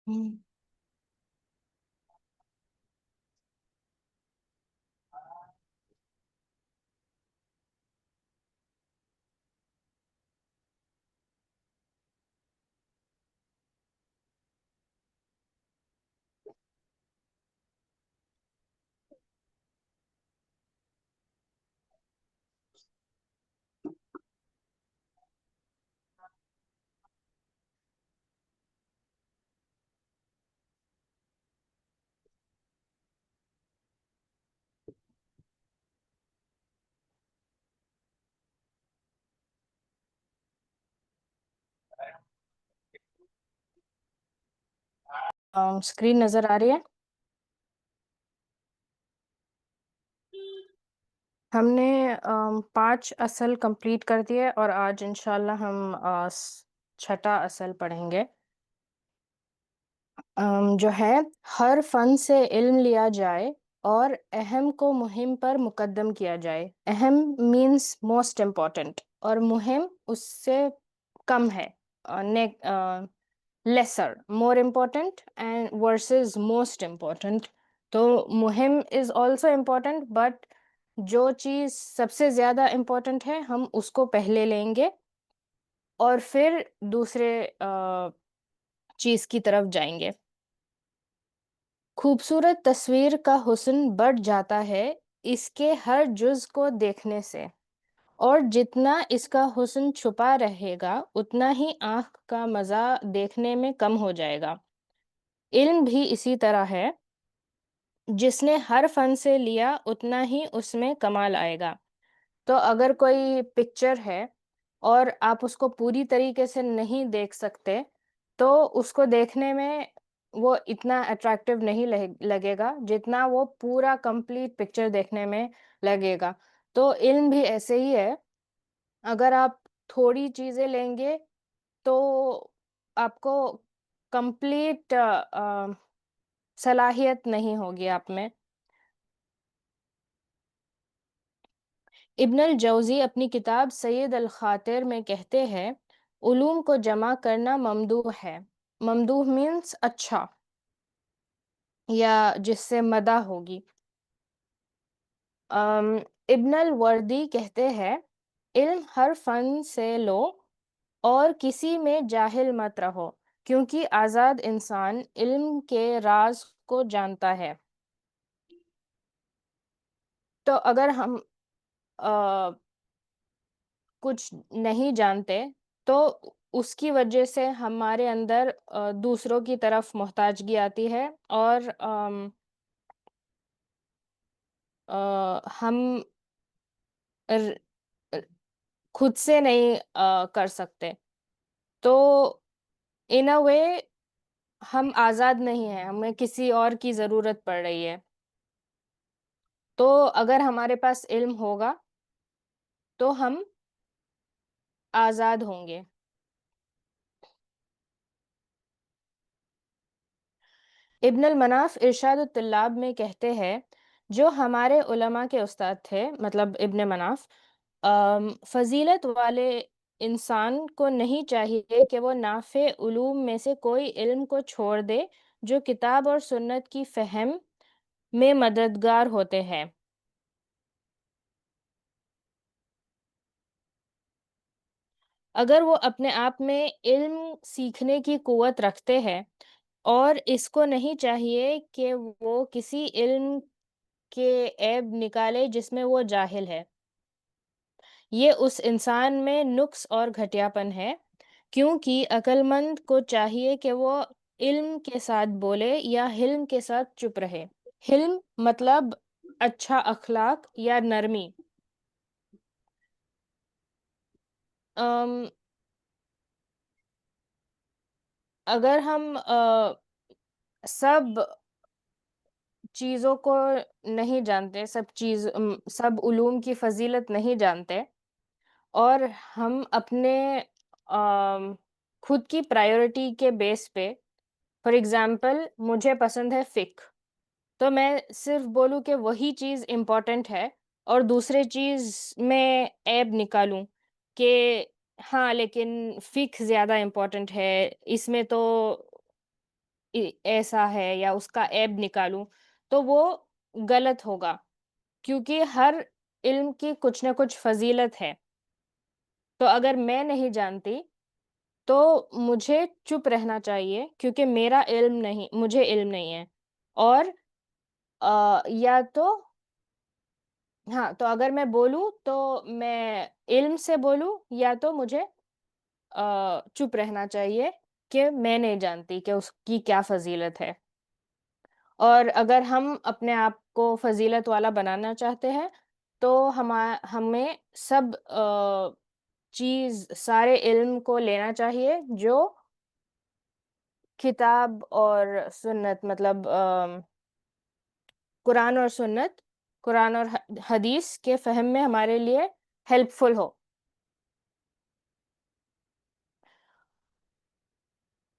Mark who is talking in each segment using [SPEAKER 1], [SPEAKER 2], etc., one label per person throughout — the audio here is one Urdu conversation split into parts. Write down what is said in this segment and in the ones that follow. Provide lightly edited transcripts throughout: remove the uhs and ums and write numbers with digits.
[SPEAKER 1] ہوں۔ اسکرین نظر آ رہی ہے؟ ہم نے 5 اصل کمپلیٹ کر دیے اور آج انشاءاللہ ہم چھٹا اصل پڑھیں گے، جو ہے ہر فن سے علم لیا جائے اور اہم کو مہم پر مقدم کیا جائے۔ اہم مینس موسٹ امپورٹنٹ اور مہم اس سے کم ہے، lesser, more important and versus most important. تو مہم از آلسو امپورٹنٹ، بٹ جو چیز سب سے زیادہ امپورٹنٹ ہے ہم اس کو پہلے لیں گے اور پھر دوسرے چیز کی طرف جائیں گے۔ خوبصورت تصویر کا حسن بڑھ جاتا ہے اس کے ہر جز کو دیکھنے سے، اور جتنا اس کا حسن چھپا رہے گا اتنا ہی آنکھ کا مزہ دیکھنے میں کم ہو جائے گا۔ علم بھی اسی طرح ہے، جس نے ہر فن سے لیا اتنا ہی اس میں کمال آئے گا۔ تو اگر کوئی پکچر ہے اور آپ اس کو پوری طریقے سے نہیں دیکھ سکتے تو اس کو دیکھنے میں وہ اتنا اٹریکٹیو نہیں لگے گا جتنا وہ پورا کمپلیٹ پکچر دیکھنے میں لگے گا۔ تو علم بھی ایسے ہی ہے، اگر آپ تھوڑی چیزیں لیں گے تو آپ کو کمپلیٹ صلاحیت نہیں ہوگی آپ میں۔ ابن الجوزی اپنی کتاب سید الخاطر میں کہتے ہیں علوم کو جمع کرنا ممدوح ہے۔ ممدوح مینس اچھا یا جس سے مدح ہوگی۔ ابن الوردی کہتے ہیں علم ہر فن سے لو اور کسی میں جاہل مت رہو، کیونکہ آزاد انسان علم کے راز کو جانتا ہے۔ تو اگر ہم کچھ نہیں جانتے تو اس کی وجہ سے ہمارے اندر دوسروں کی طرف محتاجگی آتی ہے، اور ہم خود سے نہیں کر سکتے، تو ان اے وے ہم آزاد نہیں ہیں، ہمیں کسی اور کی ضرورت پڑ رہی ہے۔ تو اگر ہمارے پاس علم ہوگا تو ہم آزاد ہوں گے۔ ابن المناف ارشاد الطلاب میں کہتے ہیں جو ہمارے علماء کے استاد تھے، مطلب ابن مناف، فضیلت والے انسان کو نہیں چاہیے کہ وہ نافع علوم میں سے کوئی علم کو چھوڑ دے جو کتاب اور سنت کی فہم میں مددگار ہوتے ہیں۔ اگر وہ اپنے آپ میں علم سیکھنے کی قوت رکھتے ہیں اور اس کو نہیں چاہیے کہ وہ کسی علم کے عیب نکالے جس میں وہ جاہل ہے، یہ اس انسان میں نقص اور گھٹیاپن ہے، کیونکہ عقل مند کو چاہیے کہ وہ علم کے ساتھ بولے یا حلم کے ساتھ چپ رہے۔ حلم مطلب اچھا اخلاق یا نرمی۔ اگر ہم سب چیزوں کو نہیں جانتے، سب علوم کی فضیلت نہیں جانتے، اور ہم اپنے خود کی پرائیورٹی کے بیس پہ، فار ایگزامپل مجھے پسند ہے فقہ، تو میں صرف بولوں کہ وہی چیز امپورٹنٹ ہے اور دوسرے چیز میں عیب نکالوں کہ ہاں لیکن فقہ زیادہ امپورٹنٹ ہے، اس میں تو ایسا ہے یا اس کا عیب نکالوں، تو وہ غلط ہوگا، کیونکہ ہر علم کی کچھ نہ کچھ فضیلت ہے۔ تو اگر میں نہیں جانتی تو مجھے چپ رہنا چاہیے، کیونکہ مجھے علم نہیں ہے۔ اور یا تو ہاں، تو اگر میں بولوں تو میں علم سے بولوں، یا تو مجھے چپ رہنا چاہیے کہ میں نہیں جانتی کہ اس کی کیا فضیلت ہے۔ اور اگر ہم اپنے آپ کو فضیلت والا بنانا چاہتے ہیں تو ہمیں سب سارے علم کو لینا چاہیے جو کتاب اور سنت، مطلب قرآن اور سنت، قرآن اور حدیث کے فہم میں ہمارے لیے ہیلپ فل ہو۔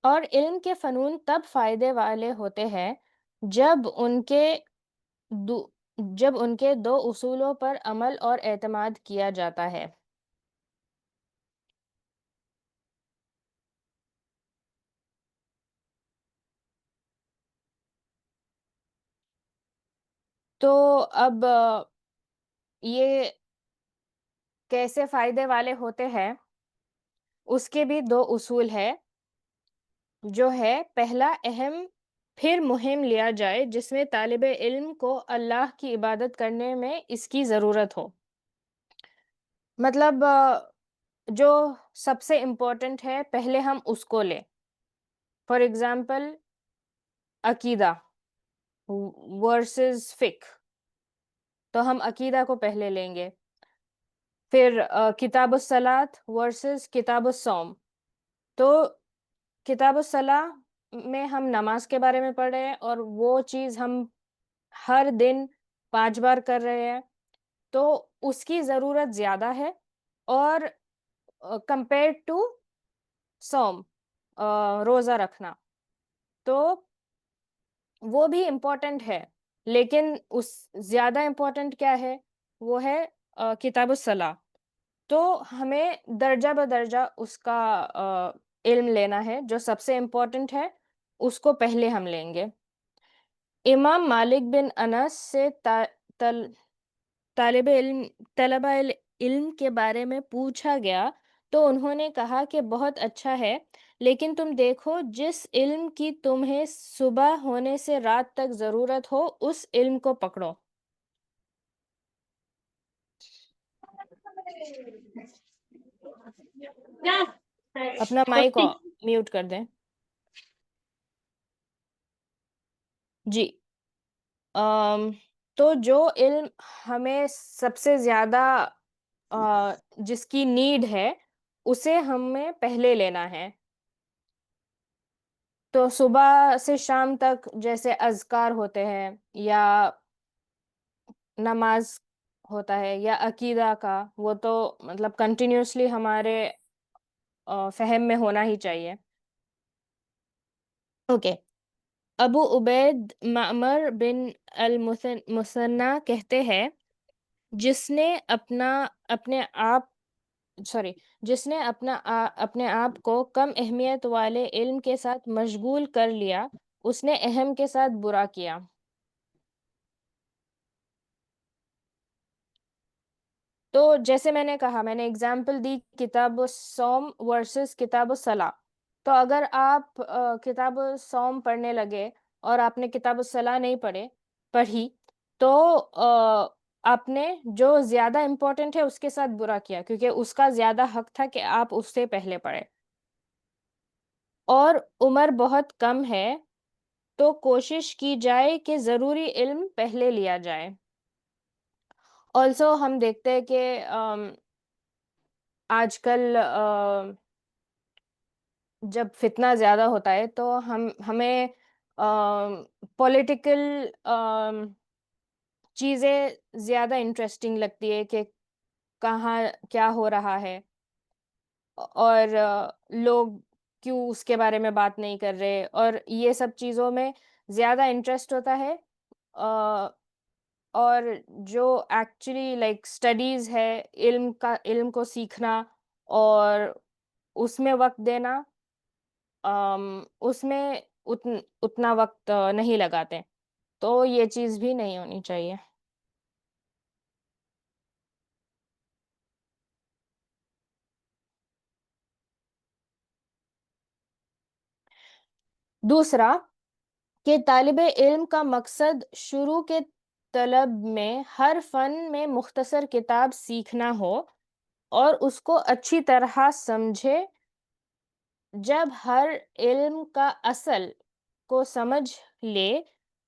[SPEAKER 1] اور علم کے فنون تب فائدے والے ہوتے ہیں جب ان کے دو جب ان کے دو اصولوں پر عمل اور اعتماد کیا جاتا ہے۔ تو اب یہ کیسے فائدے والے ہوتے ہیں، اس کے بھی دو اصول ہے، جو ہے پہلا اہم پھر مہم لیا جائے جس میں طالب علم کو اللہ کی عبادت کرنے میں اس کی ضرورت ہو۔ مطلب جو سب سے امپورٹنٹ ہے پہلے ہم اس کو لیں۔ فار ایگزامپل عقیدہ ورسز فقہ، تو ہم عقیدہ کو پہلے لیں گے۔ پھر کتاب الصلاۃ ورسز کتاب الصوم، تو کتاب الصلاۃ میں ہم نماز کے بارے میں پڑھ رہے ہیں اور وہ چیز ہم ہر دن 5 بار کر رہے ہیں، تو اس کی ضرورت زیادہ ہے۔ اور کمپیئر ٹو صوم، روزہ رکھنا، تو وہ بھی امپورٹنٹ ہے، لیکن اس زیادہ امپورٹنٹ کیا ہے، وہ ہے کتاب الصلاۃ۔ تو ہمیں درجہ بدرجہ اس کا علم لینا ہے، جو سب سے امپورٹنٹ ہے اس کو پہلے ہم لیں گے۔ امام مالک بن انس سے طالب علم طلبہ علم کے بارے میں پوچھا گیا تو انہوں نے کہا کہ بہت اچھا ہے، لیکن تم دیکھو جس علم کی تمہیں صبح ہونے سے رات تک ضرورت ہو اس علم کو پکڑو۔ اپنا مائک میوٹ کر دیں۔ جی، تو جو علم ہمیں سب سے زیادہ جس کی نیڈ ہے اسے ہمیں پہلے لینا ہے۔ تو صبح سے شام تک جیسے اذکار ہوتے ہیں یا نماز ہوتا ہے یا عقیدہ کا، وہ تو مطلب کنٹینیوسلی ہمارے فہم میں ہونا ہی چاہیے۔ اوکے، ابو عبید معمر بن المثنى کہتے ہیں جس نے اپنے آپ کو کم اہمیت والے علم کے ساتھ مشغول کر لیا، اس نے اہم کے ساتھ برا کیا۔ تو جیسے میں نے کہا، میں نے اگزامپل دی کتاب الصوم ورسز کتاب الصلاح۔ تو اگر آپ کتاب الصوم پڑھنے لگے اور آپ نے کتاب الصلاح نہیں پڑھی، تو آپ نے جو زیادہ امپورٹنٹ ہے اس کے ساتھ برا کیا، کیونکہ اس کا زیادہ حق تھا کہ آپ اس سے پہلے پڑھیں۔ اور عمر بہت کم ہے تو کوشش کی جائے کہ ضروری علم پہلے لیا جائے۔ آلسو ہم دیکھتے ہیں کہ آج کل جب فتنہ زیادہ ہوتا ہے تو ہمیں پولیٹیکل چیزیں زیادہ انٹرسٹنگ لگتی ہے کہ کہاں کیا ہو رہا ہے، اور لوگ کیوں اس کے بارے میں بات نہیں کر رہے، اور یہ سب چیزوں میں زیادہ انٹرسٹ ہوتا ہے۔ اور جو ایکچولی لائک اسٹڈیز ہے، علم کو سیکھنا اور اس میں وقت دینا، اس میں اتنا وقت نہیں لگاتے، تو یہ چیز بھی نہیں ہونی چاہیے۔ دوسرا کہ طالب علم کا مقصد شروع کے طلب میں ہر فن میں مختصر کتاب سیکھنا ہو اور اس کو اچھی طرح سمجھے۔ جب ہر علم کا اصل کو سمجھ لے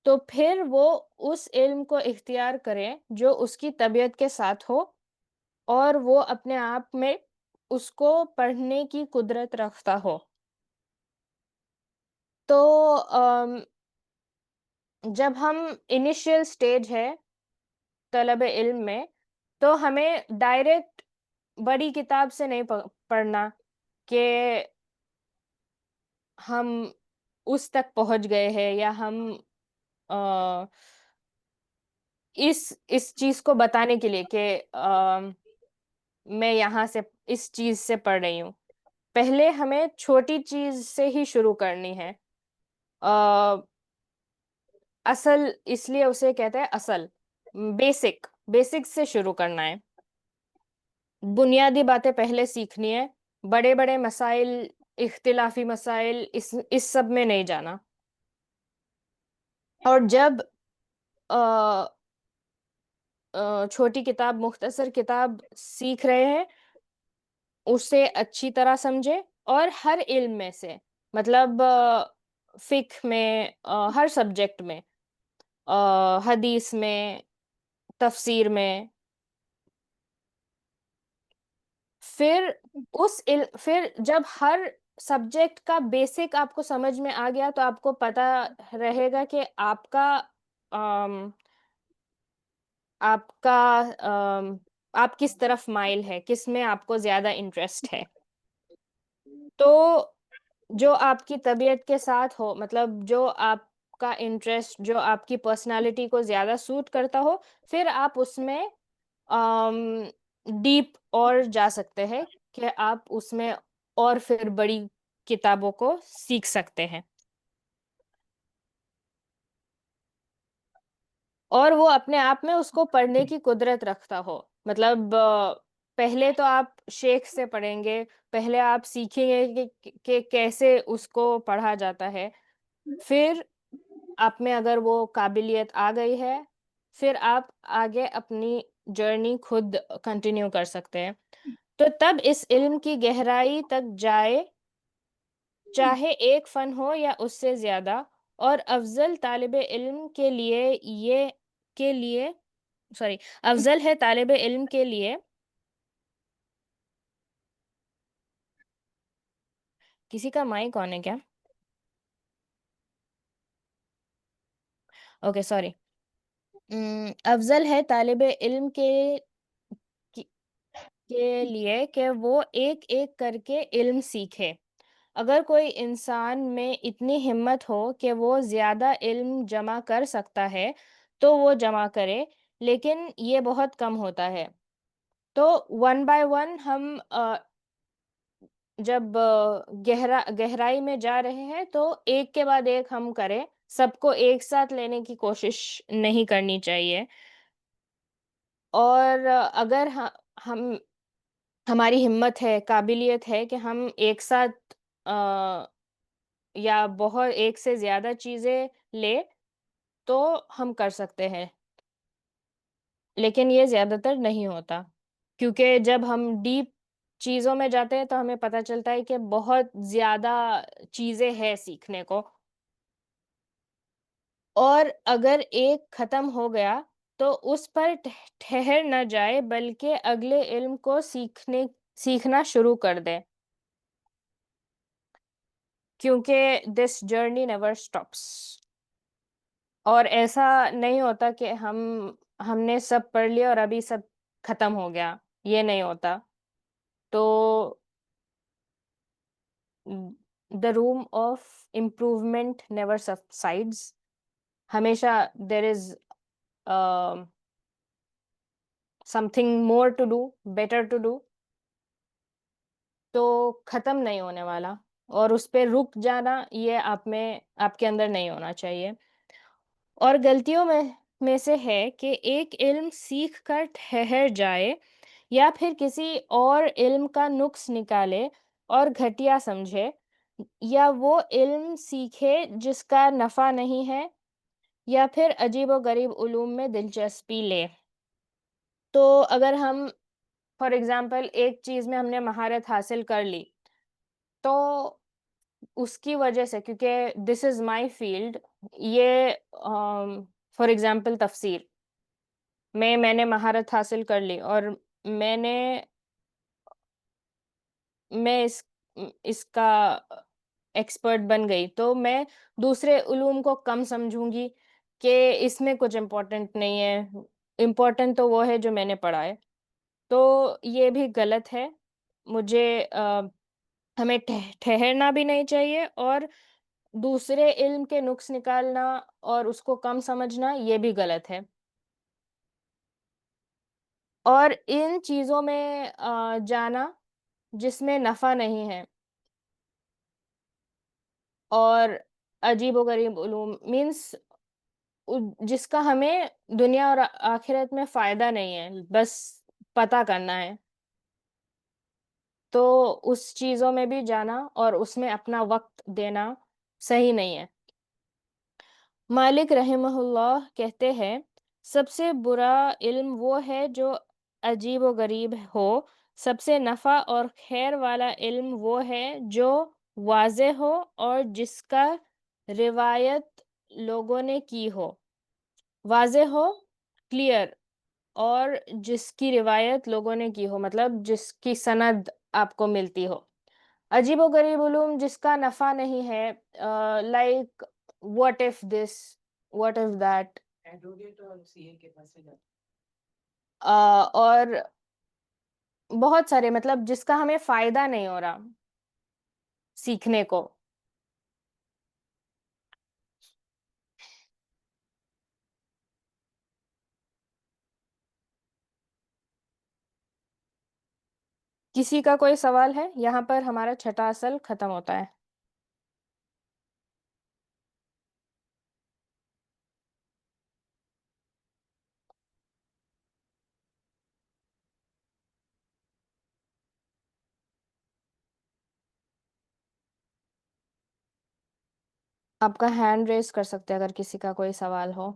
[SPEAKER 1] تو پھر وہ اس علم کو اختیار کرے جو اس کی طبیعت کے ساتھ ہو اور وہ اپنے آپ میں اس کو پڑھنے کی قدرت رکھتا ہو۔ تو جب ہم انیشیل سٹیج ہے طلب علم میں، تو ہمیں ڈائریکٹ بڑی کتاب سے نہیں پڑھنا کہ ہم اس تک پہنچ گئے ہیں یا ہم آ، اس چیز کو بتانے کے لیے کہ میں یہاں سے اس چیز سے پڑھ رہی ہوں۔ پہلے ہمیں چھوٹی چیز سے ہی شروع کرنی ہے۔ آ، اصل اس لیے اسے کہتے ہیں اصل، بیسک سے شروع کرنا ہے۔ بنیادی باتیں پہلے سیکھنی ہے، بڑے بڑے مسائل، اختلافی مسائل اس سب میں نہیں جانا۔ اور جب چھوٹی کتاب، مختصر کتاب سیکھ رہے ہیں، اسے اچھی طرح سمجھے اور ہر علم میں سے، مطلب فقہ میں، ہر سبجیکٹ میں، حدیث میں، تفسیر میں، پھر جب ہر سبجیکٹ کا بیسک آپ کو سمجھ میں آ گیا تو آپ کو پتا رہے گا کہ آم، آپ کا آپ کس طرف مائل ہے، کس میں آپ کو زیادہ انٹرسٹ ہے۔ تو جو آپ کی طبیعت کے ساتھ ہو، مطلب جو آپ کا انٹرسٹ، جو آپ کی پرسنالٹی کو زیادہ سوٹ کرتا ہو، پھر آپ اس میں ڈیپ اور جا سکتے ہیں کہ آپ اس میں اور پھر بڑی کتابوں کو سیکھ سکتے ہیں، اور وہ اپنے آپ میں اس کو پڑھنے کی قدرت رکھتا ہو۔ مطلب پہلے تو آپ شیخ سے پڑھیں گے، پہلے آپ سیکھیں گے کہ کیسے اس کو پڑھا جاتا ہے، پھر آپ میں اگر وہ قابلیت آ گئی ہے، پھر آپ آگے اپنی جرنی خود کنٹینیو کر سکتے ہیں۔ تو تب اس علم کی گہرائی تک جائے، چاہے ایک فن ہو یا اس سے زیادہ، اور افضل طالب علم کے لیے کے لیے سوری افضل ہے طالب علم کے لیے کسی کا مائک آن ہے کیا؟ Okay sorry. افضل ہے طالب علم کے لیے کہ وہ ایک ایک کر کے علم سیکھے۔ اگر کوئی انسان میں اتنی ہمت ہو کہ وہ زیادہ علم جمع کر سکتا ہے تو وہ جمع کرے، لیکن یہ بہت کم ہوتا ہے۔ تو ون بائی ون ہم جب گہرائی میں جا رہے ہیں تو ایک کے بعد ایک ہم کریں، سب کو ایک ساتھ لینے کی کوشش نہیں کرنی چاہیے۔ اور اگر ہم ہماری ہمت ہے، قابلیت ہے کہ ہم ایک ساتھ یا بہت ایک سے زیادہ چیزیں لے تو ہم کر سکتے ہیں، لیکن یہ زیادہ تر نہیں ہوتا، کیونکہ جب ہم ڈیپ چیزوں میں جاتے ہیں تو ہمیں پتہ چلتا ہے کہ بہت زیادہ چیزیں ہیں سیکھنے کو، اور اگر ایک ختم ہو گیا تو اس پر ٹھہر نہ جائے بلکہ اگلے علم کو سیکھنا شروع کر دے، کیونکہ دس جرنی نیور اسٹاپس۔ اور ایسا نہیں ہوتا کہ ہم نے سب پڑھ لیا اور ابھی سب ختم ہو گیا، یہ نہیں ہوتا۔ تو the room of improvement never subsides، ہمیشہ there is something more to do, better to do، تو ختم نہیں ہونے والا، اور اس پہ رک جانا یہ آپ کے اندر نہیں ہونا چاہیے۔ اور غلطیوں میں سے ہے کہ ایک علم سیکھ کر ٹھہر جائے یا پھر کسی اور علم کا نقص نکالے اور گھٹیا سمجھے، یا وہ علم سیکھے جس کا نفع نہیں ہے، یا پھر عجیب و غریب علوم میں دلچسپی لے۔ تو اگر ہم فار ایگزامپل ایک چیز میں ہم نے مہارت حاصل کر لی، تو اس کی وجہ سے، کیونکہ دس از مائی فیلڈ، یہ فار ایگزامپل تفسیر میں نے مہارت حاصل کر لی اور میں نے میں اس کا ایکسپرٹ بن گئی، تو میں دوسرے علوم کو کم سمجھوں گی کہ اس میں کچھ امپورٹنٹ نہیں ہے، امپورٹنٹ تو وہ ہے جو میں نے پڑھا ہے۔ تو یہ بھی غلط ہے۔ مجھے ہمیں ٹھہرنا بھی نہیں چاہیے، اور دوسرے علم کے نقص نکالنا اور اس کو کم سمجھنا یہ بھی غلط ہے۔ اور ان چیزوں میں جانا جس میں نفع نہیں ہے، اور عجیب و غریب علوم مینس جس کا ہمیں دنیا اور آخرت میں فائدہ نہیں ہے، بس پتہ کرنا ہے، تو اس چیزوں میں بھی جانا اور اس میں اپنا وقت دینا صحیح نہیں ہے۔ مالک رحمہ اللہ کہتے ہیں، سب سے برا علم وہ ہے جو عجیب و غریب ہو، سب سے نفع اور خیر والا علم وہ ہے جو واضح ہو اور جس کا روایت لوگوں نے کی ہو، واضح ہو، کلیئر، اور جس کی روایت لوگوں نے کی ہو، مطلب جس کی سند آپ کو ملتی ہو۔ عجیب و غریب علوم جس کا نفع نہیں ہے، like what if this, what if that، اور بہت سارے، مطلب جس کا ہمیں فائدہ نہیں ہو رہا سیکھنے کو۔ کسی کا کوئی سوال ہے؟ یہاں پر ہمارا چھٹا اصل ختم ہوتا ہے۔ آپ کا ہینڈ ریز کر سکتے ہیں اگر کسی کا کوئی سوال ہو۔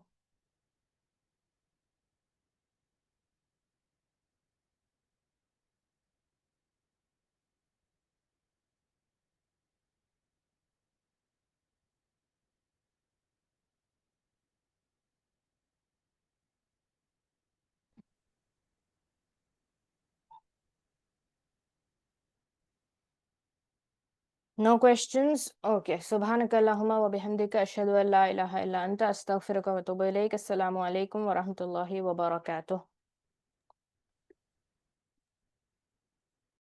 [SPEAKER 1] No questions? Okay. سبحانک اللہم و بحمدک، اشہد ان لا الہ الا انت، استغفرک و اتوب الیک۔ السلام علیکم ورحمۃ اللہ وبرکاتہ۔